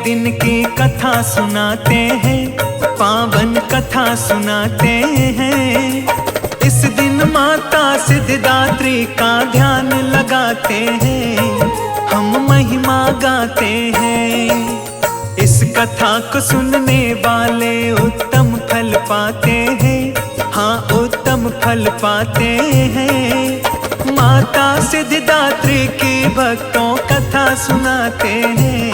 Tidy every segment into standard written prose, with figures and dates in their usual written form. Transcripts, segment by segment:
दिन की कथा सुनाते हैं, पावन कथा सुनाते हैं। इस दिन माता सिद्धिदात्री का ध्यान लगाते हैं, हम महिमा गाते हैं। इस कथा को सुनने वाले उत्तम फल पाते हैं, हाँ उत्तम फल पाते हैं। माता सिद्धिदात्री की भक्तों कथा सुनाते हैं,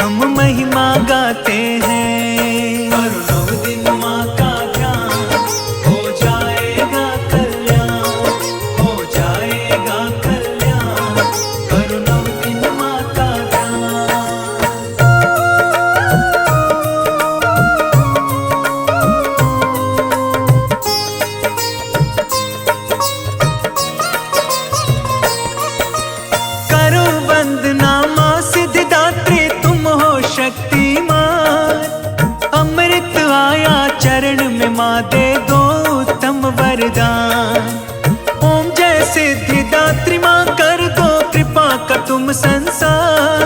हम महिमा गाते हैं। और 9 दिन माँ का ध्यान हो जाएगा कल्याण, हो जाएगा कल्याण। और 9 दिन माँ का चरण में माँ दे दो उत्तम वरदान। ओम जय सिद्धिदात्री माँ कर दो कृपा का तुम संसार।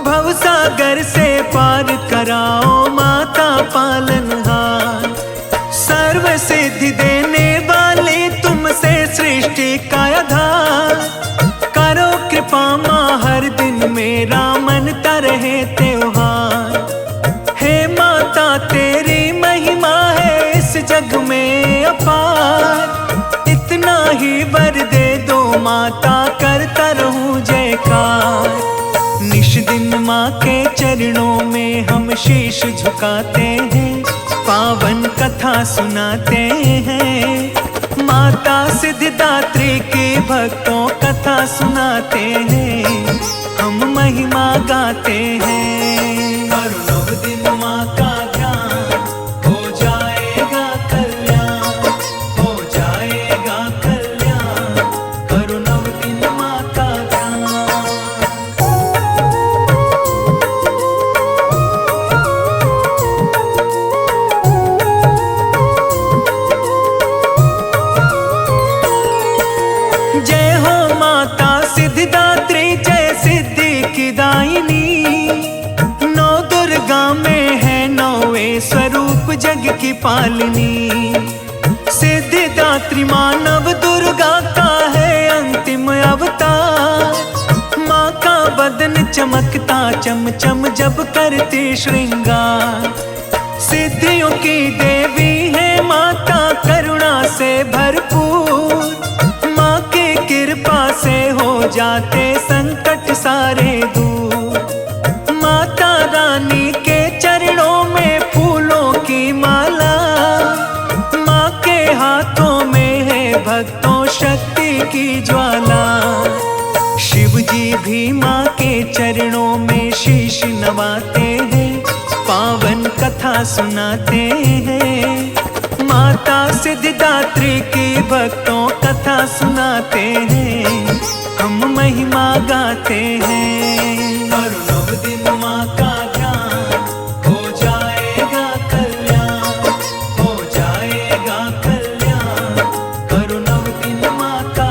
भव सागर से पार कराओ माता पालनहार। सर्व सिद्धि देने वाले तुमसे सृष्टि का आधार। करो कृपा माँ हर दिन मेरा मनता रहे त्योहार। हे माता तेरी महिमा है इस जग में अपार। इतना ही वर दे दो माता करता रहूं जयकार। निश दिन माँ के चरणों में हम शीश झुकाते हैं, पावन कथा सुनाते हैं। माता सिद्धिदात्री की भक्तों कथा सुनाते हैं, हम महिमा गाते हैं। और 9 दिन माँ का ध्यान हो जाएगा कल्याण, हो जाएगा कल्याण। और 9 दिन माँ का जय हो माता सिद्धिदात्री, जय सिद्धि की दायिनी। 9 दुर्गा में है 9वें स्वरूप जग की पालिनी। सिद्धिदात्री माँ नव दुर्गा का है अंतिम अवतार। माँ का बदन चमकता चम चम जब करती श्रृंगार। सिद्धियों की देवी है माता करुणा से भरपूर। माँ की कृपा से हो जाते संकट सारे दूर। माता रानी के चरणों में फूलों की माला। माँ के हाथों में है भक्तों शक्ति की ज्वाला। शिव जी भी माँ के चरणों में शीश नवाते हैं, पावन कथा सुनाते हैं। माता सिद्धिदात्री की भक्तों कथा सुनाते हैं, हम महिमा गाते हैं। और 9 दिन माँ का ध्यान हो जाएगा कल्याण, हो जाएगा कल्याण। और 9 दिन माँ का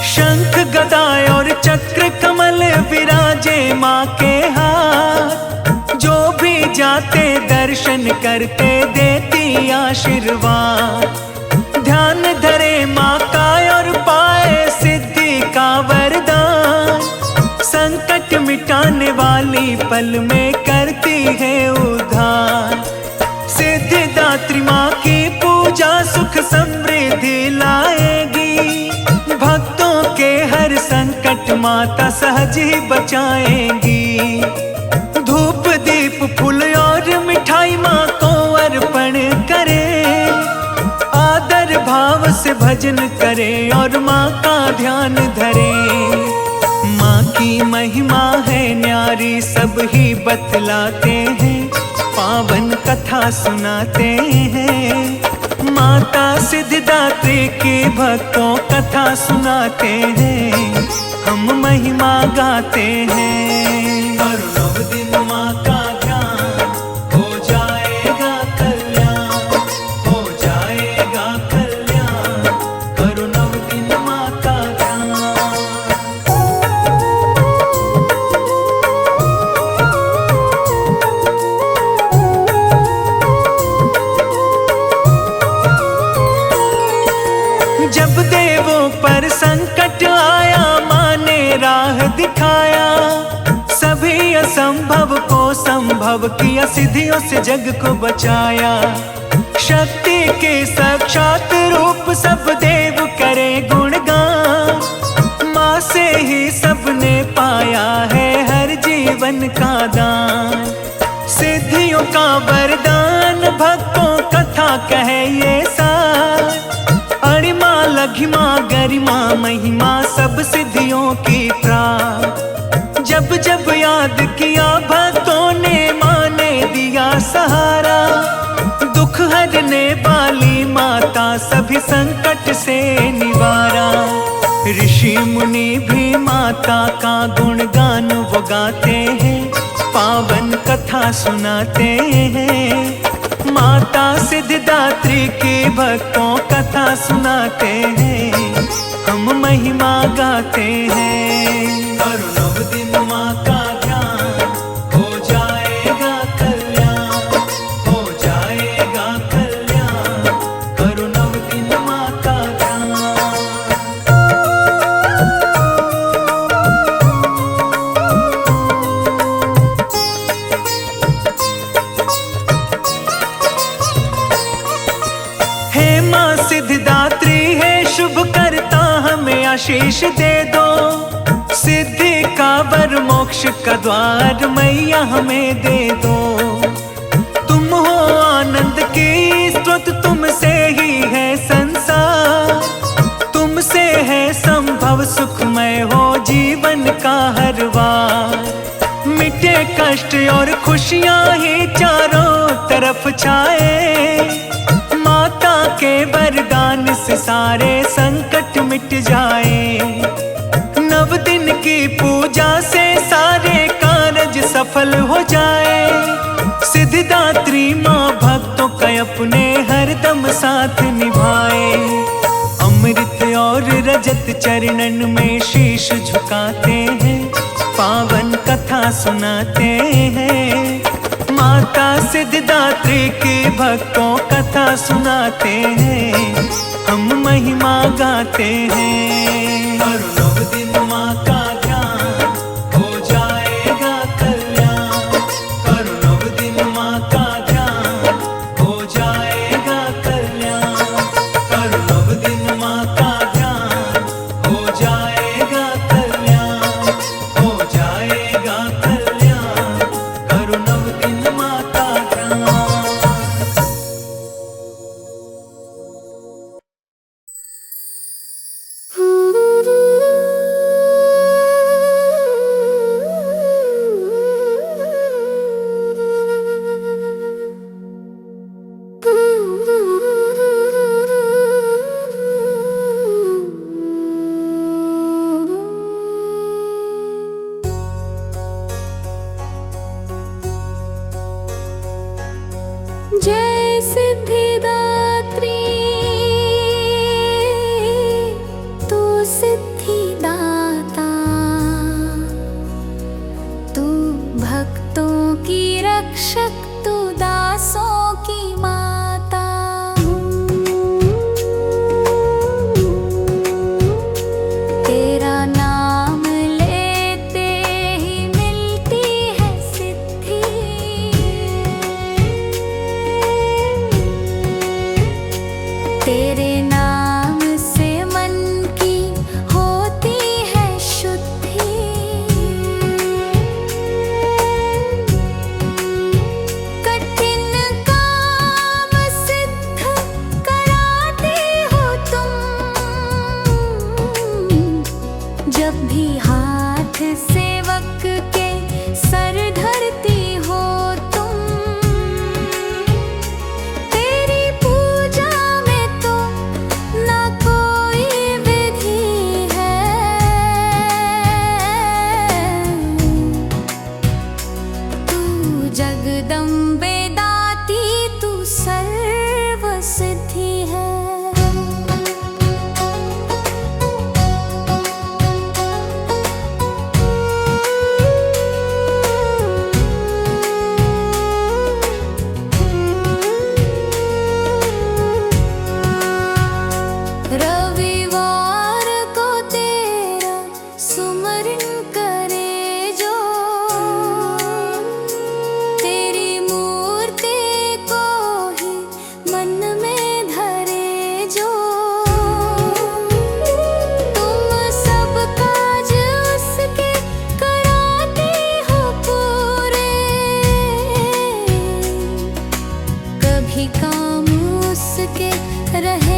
शंख गदा और चक्र कमल विराजे माँ के हाथ। जो भी जाते दर्शन करते देती आशीर्वाद। ध्यान धरे माँ का और पाए सिद्धि का वरदान। संकट मिटाने वाली पल में करती है उद्धार। सिद्धिदात्री माँ की पूजा सुख समृद्धि लाएगी। भक्तों के हर संकट माता सहज ही बचाएंगी। धूप दीप फूल और मिठाई माँ को अर्पण करें। आदर भाव से भजन करें और माँ का ध्यान धरें। माँ की महिमा है न्यारी सब ही बतलाते हैं, पावन कथा सुनाते हैं। माता सिद्धिदात्री की भक्तों कथा सुनाते हैं, हम महिमा गाते हैं। और 9 दिन माँ का ध्यान हो जाएगा संभव किया, सिद्धियों से जग को बचाया। शक्ति के साक्षात रूप सब देव करे गुणगान, माँ से ही सबने पाया है हर जीवन का दान। सिद्धियों का वरदान भक्तों कथा कहे ये सार, अणिमा लघिमा गरिमा महिमा सब सिद्धियों की प्राप्त। जब जब याद किया भक्तों ने माँ ने दिया सहारा, दुख हरने वाली माता सभी संकट से निवारा। ऋषि मुनि भी माता का गुणगान वो गाते हैं, पावन कथा सुनाते हैं। माता सिद्धिदात्री की भक्तों कथा सुनाते हैं, हम महिमा गाते हैं। करो नव दिन माँ का ध्यान, हो जाएगा कल्याण, हो जाएगा कल्याण। करो नव दिन माँ का ध्यान। हे माँ सिद्धिदात्री है शुभ करता, हमें आशीष दे दो। सिद्धि का वर मोक्ष का द्वार मैया हमें दे दो। तुम हो आनंद की स्रोत, तुमसे ही है संसार, तुमसे है संभव सुखमय हो जीवन का हर वार। मिटे कष्ट और खुशियाँ ही चारों तरफ छाए, माता के वरदान से सारे संकट मिट जाए। नव दिन की पूजा से सारे कार्य सफल हो जाए। सिद्धिदात्री माँ भक्तों का अपने हरदम साथ निभाए। अमृत और रजत चरणन में शीश झुकाते हैं, पावन कथा सुनाते हैं। माता सिद्धिदात्री की भक्तों कथा सुनाते हैं, हम महिमा गाते हैं। करो नव दिन माँ का ध्यान, हो जाएगा कल्याण। करो नव दिन माँ का ध्यान, हो जाएगा कल्याण। करो नव दिन माँ का ध्यान, हो जाएगा कल्याण, हो जाएगा कल्याण। करो नव दिन माँ का ध्यान। जय सिद्धिदात्री, तू सिद्धिदाता, तू भक्तों की रक्षक, तू दासों की माता। तेरा नाम लेते ही मिलती है सिद्धि। रहे